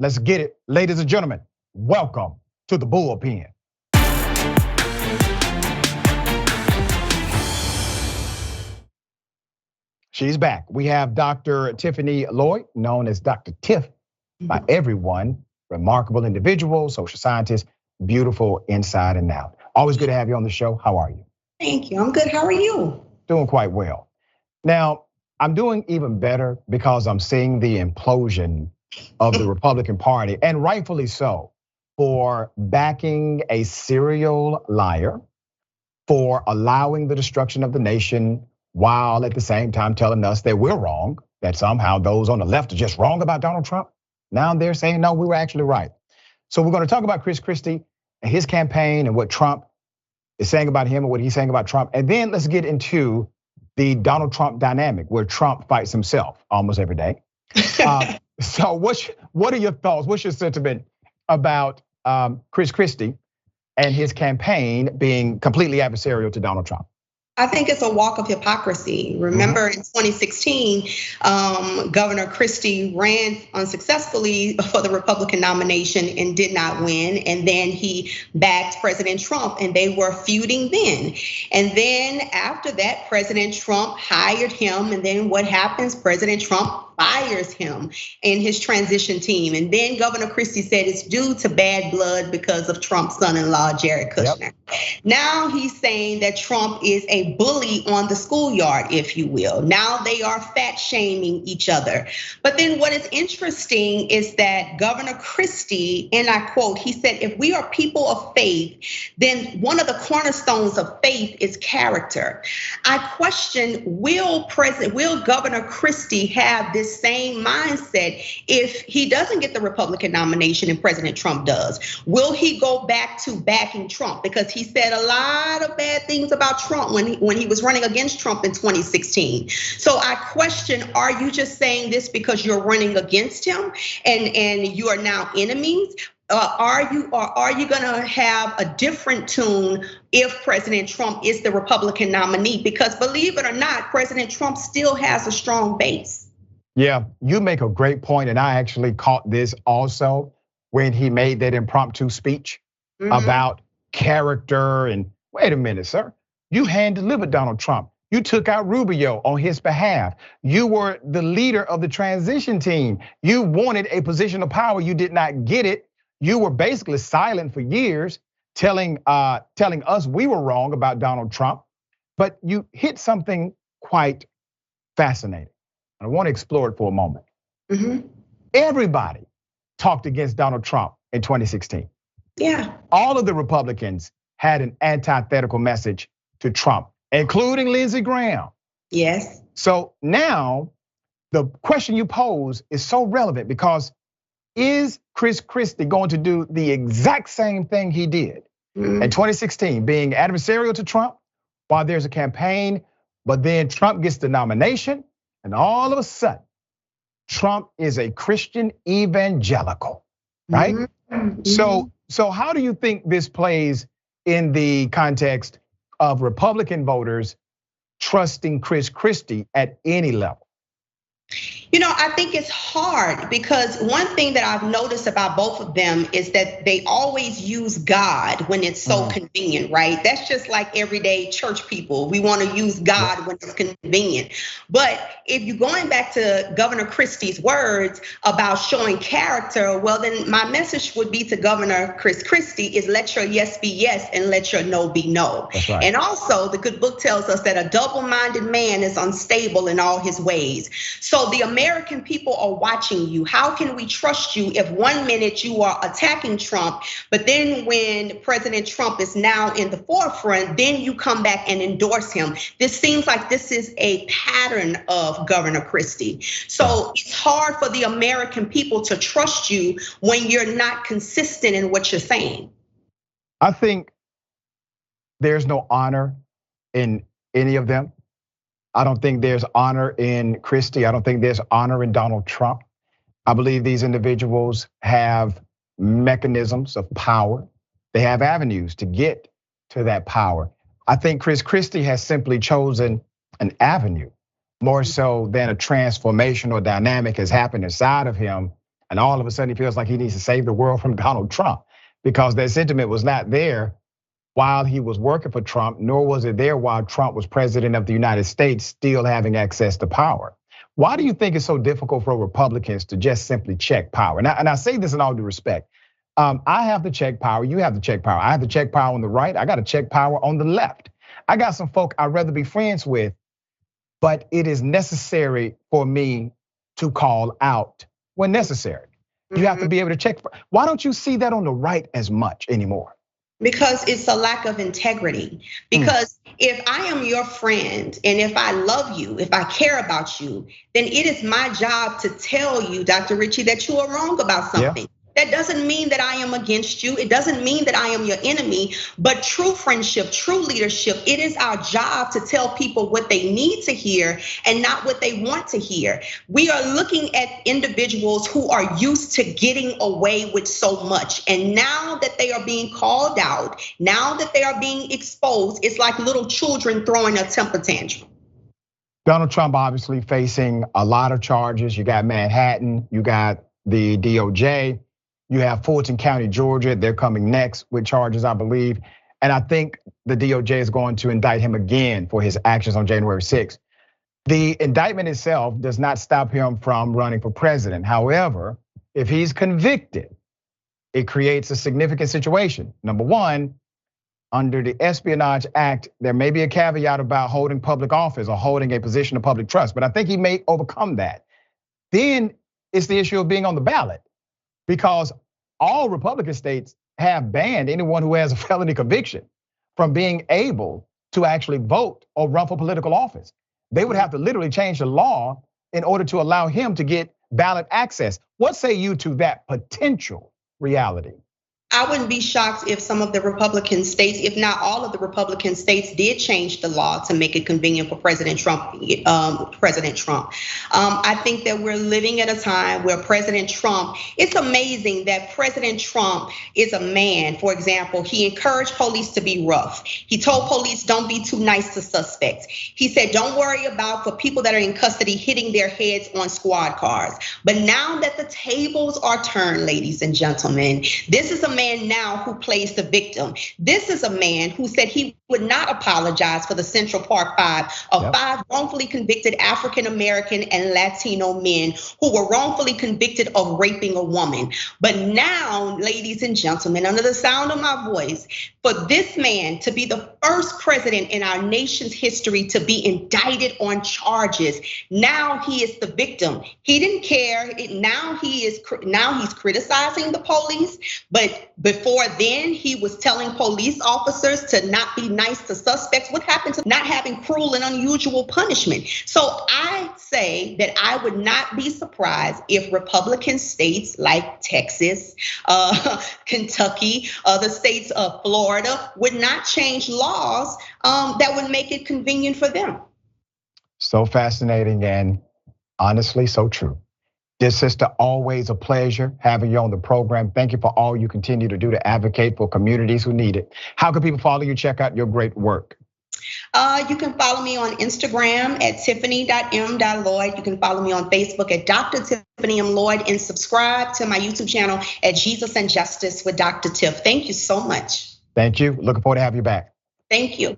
Let's get it. Ladies and gentlemen, welcome to the Bullpen. She's back. We have Dr. Tiffany Lloyd, known as Dr. Tiff by everyone. Remarkable individual, social scientist, beautiful inside and out. Always good to have you on the show. How are you? Thank you. I'm good. How are you? Doing quite well. Now, I'm doing even better because I'm seeing the implosion of the Republican Party, and rightfully so, for backing a serial liar, for allowing the destruction of the nation, while at the same time telling us that we're wrong, that somehow those on the left are just wrong about Donald Trump. Now they're saying, no, we were actually right. So we're gonna talk about Chris Christie and his campaign and what Trump is saying about him and what he's saying about Trump. And then let's get into the Donald Trump dynamic where Trump fights himself almost every day. So what are your thoughts? What's your sentiment about Chris Christie and his campaign being completely adversarial to Donald Trump? I think it's a walk of hypocrisy. Remember in 2016, Governor Christie ran unsuccessfully for the Republican nomination and did not win. And then he backed President Trump and they were feuding then. And then after that, President Trump hired him. And then what happens? President Trump fires him and his transition team. And then Governor Christie said it's due to bad blood because of Trump's son-in-law, Jared Kushner. Yep. Now he's saying that Trump is a bully on the schoolyard, if you will. Now they are fat shaming each other. But then what is interesting is that Governor Christie, and I quote, he said, if we are people of faith, then one of the cornerstones of faith is character. I question, will Governor Christie have this same mindset if he doesn't get the Republican nomination and President Trump does? Will he go back to backing Trump? Because he said a lot of bad things about Trump when he was running against Trump in 2016. So I question, are you just saying this because you're running against him and you are now enemies? Are you gonna have a different tune if President Trump is the Republican nominee? Because believe it or not, President Trump still has a strong base. Yeah, you make a great point, and I actually caught this also when he made that impromptu speech about character. And wait a minute, sir, you hand-delivered Donald Trump. You took out Rubio on his behalf. You were the leader of the transition team. You wanted a position of power. You did not get it. You were basically silent for years, telling us we were wrong about Donald Trump. But you hit something quite fascinating. I want to explore it for a moment. Everybody talked against Donald Trump in 2016. Yeah. All of the Republicans had an antithetical message to Trump, including Lindsey Graham. Yes. So now the question you pose is so relevant because is Chris Christie going to do the exact same thing he did in 2016, being adversarial to Trump while there's a campaign, but then Trump gets the nomination? And all of a sudden, Trump is a Christian evangelical, right? So how do you think this plays in the context of Republican voters trusting Chris Christie at any level? You know, I think it's hard because one thing that I've noticed about both of them is that they always use God when it's so convenient, right? That's just like everyday church people. We want to use God when it's convenient. But if you're going back to Governor Christie's words about showing character, well, then my message would be to Governor Chris Christie is let your yes be yes and let your no be no. That's right. And also the good book tells us that a double-minded man is unstable in all his ways. So the American people are watching you. How can we trust you if 1 minute you are attacking Trump, but then when President Trump is now in the forefront, then you come back and endorse him? This seems like this is a pattern of Governor Christie. So it's hard for the American people to trust you when you're not consistent in what you're saying. I think there's no honor in any of them. I don't think there's honor in Christie. I don't think there's honor in Donald Trump. I believe these individuals have mechanisms of power. They have avenues to get to that power. I think Chris Christie has simply chosen an avenue more so than a transformational dynamic has happened inside of him. And all of a sudden he feels like he needs to save the world from Donald Trump because that sentiment was not there while he was working for Trump, nor was it there while Trump was president of the United States, still having access to power. Why do you think it's so difficult for Republicans to just simply check power? And I say this in all due respect. I have to check power, you have to check power. I have to check power on the right, I got to check power on the left. I got some folk I'd rather be friends with, but it is necessary for me to call out when necessary. You have to be able to check. Why don't you see that on the right as much anymore? Because it's a lack of integrity. Because if I am your friend and if I love you, if I care about you, then it is my job to tell you, Dr. Richey, that you are wrong about something. That doesn't mean that I am against you. It doesn't mean that I am your enemy, but true friendship, true leadership, it is our job to tell people what they need to hear and not what they want to hear. We are looking at individuals who are used to getting away with so much. And now that they are being called out, now that they are being exposed, it's like little children throwing a temper tantrum. Donald Trump obviously facing a lot of charges. You got Manhattan, you got the DOJ. You have Fulton County, Georgia. They're coming next with charges, I believe. And I think the DOJ is going to indict him again for his actions on January 6th. The indictment itself does not stop him from running for president. However, if he's convicted, it creates a significant situation. Number one, under the Espionage Act, there may be a caveat about holding public office or holding a position of public trust, but I think he may overcome that. Then it's the issue of being on the ballot, because all Republican states have banned anyone who has a felony conviction from being able to actually vote or run for political office. They would have to literally change the law in order to allow him to get ballot access. What say you to that potential reality? I wouldn't be shocked if some of the Republican states, if not all of the Republican states, did change the law to make it convenient for President Trump. I think that we're living at a time where President Trump, it's amazing that President Trump is a man. For example, he encouraged police to be rough. He told police, don't be too nice to suspects. He said, don't worry about for people that are in custody hitting their heads on squad cars. But now that the tables are turned, ladies and gentlemen, this is a man now who plays the victim. This is a man who said he would not apologize for the Central Park Five of 5 wrongfully convicted African-American and Latino men who were wrongfully convicted of raping a woman. But now, ladies and gentlemen, under the sound of my voice, for this man to be the first president in our nation's history to be indicted on charges, now he is the victim. He didn't care. Now he's criticizing the police, but before then, he was telling police officers to not be nice to suspects. What happened to not having cruel and unusual punishment? So I say that I would not be surprised if Republican states like Texas, Kentucky, the states of Florida would not change laws that would make it convenient for them. So fascinating and honestly so true. Dear sister, always a pleasure having you on the program. Thank you for all you continue to do to advocate for communities who need it. How can people follow you, check out your great work? You can follow me on Instagram at tiffany.m.lloyd. You can follow me on Facebook at Dr. Tiffany M. Lloyd, and subscribe to my YouTube channel at Jesus and Justice with Dr. Tiff. Thank you so much. Thank you. Looking forward to have you back. Thank you.